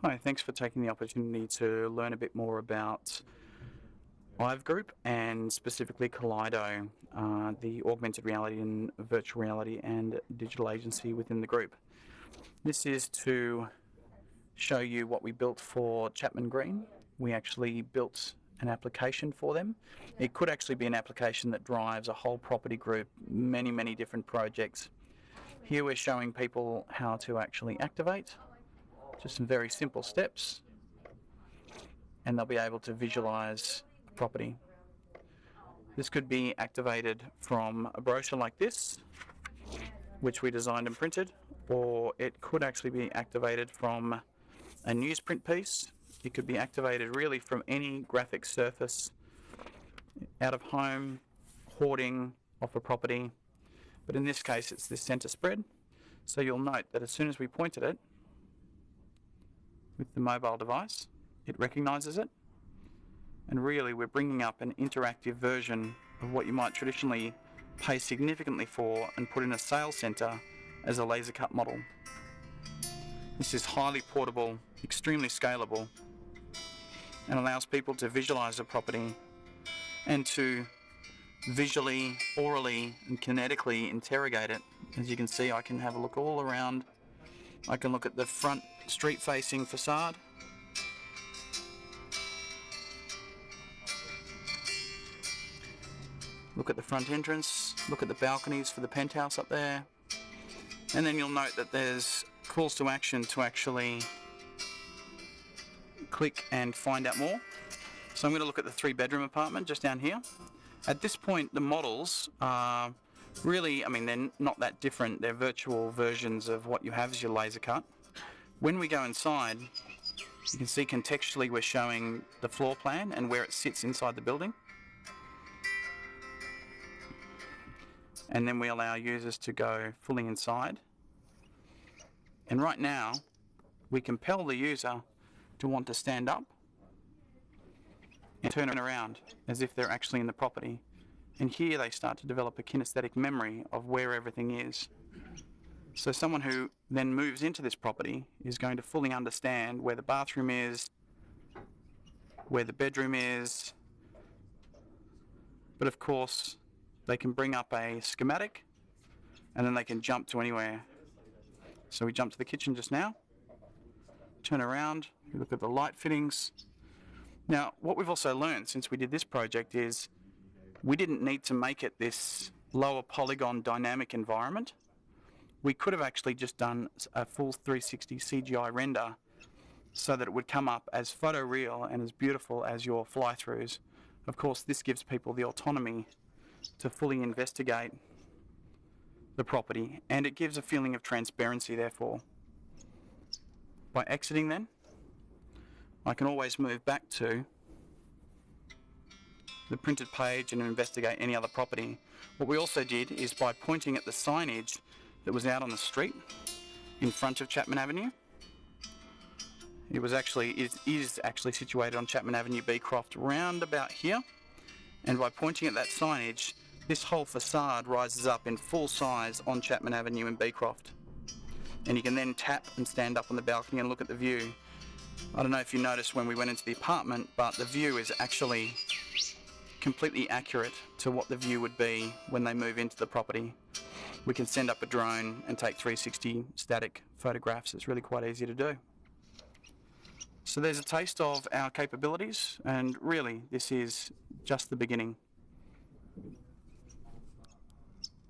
Hi, thanks for taking the opportunity to learn a bit more about Live Group and specifically Kaleido, the augmented reality and virtual reality and digital agency within the group. This is to show you what we built for Chapman Green. We actually built an application for them. It could actually be an application that drives a whole property group, many different projects. Here we're showing people how to actually activate. Just some very simple steps, and they'll be able to visualize a property. This could be activated from a brochure like this, which we designed and printed, or it could actually be activated from a newsprint piece. It could be activated really from any graphic surface, out of home, hoarding, off a property, but in this case it's this center spread. So you'll note that as soon as we point at it with the mobile device, it recognizes it, and really we're bringing up an interactive version of what you might traditionally pay significantly for and put in a sales center as a laser cut model. This is highly portable, extremely scalable, and allows people to visualize a property and to visually, orally and kinetically interrogate it. As you can see, I can have a look all around. I can look at the front street-facing facade. Look at the front entrance, look at the balconies for the penthouse up there. And then you'll note that there's calls to action to actually click and find out more. So I'm going to look at the 3-bedroom apartment just down here. At this point, the models are really, they're not that different. They're virtual versions of what you have as your laser cut. When we go inside, you can see contextually we're showing the floor plan and where it sits inside the building. And then we allow users to go fully inside. And right now, we compel the user to want to stand up and turn around as if they're actually in the property. And here they start to develop a kinesthetic memory of where everything is. So someone who then moves into this property is going to fully understand where the bathroom is, where the bedroom is, but of course they can bring up a schematic and then they can jump to anywhere. So we jump to the kitchen just now, turn around, we look at the light fittings. Now what we've also learned since we did this project is we didn't need to make it this lower polygon dynamic environment. We could have actually just done a full 360 CGI render so that it would come up as photoreal and as beautiful as your fly-throughs. Of course, this gives people the autonomy to fully investigate the property, and it gives a feeling of transparency therefore. By exiting then, I can always move back to the printed page and investigate any other property. What we also did is by pointing at the signage that was out on the street in front of Chapman Avenue. It is actually situated on Chapman Avenue, Beecroft, round about here. And by pointing at that signage, this whole facade rises up in full size on Chapman Avenue in Beecroft. And you can then tap and stand up on the balcony and look at the view. I don't know if you noticed when we went into the apartment, but the view is actually completely accurate to what the view would be when they move into the property. We can send up a drone and take 360 static photographs. It's really quite easy to do. So there's a taste of our capabilities, and really this is just the beginning.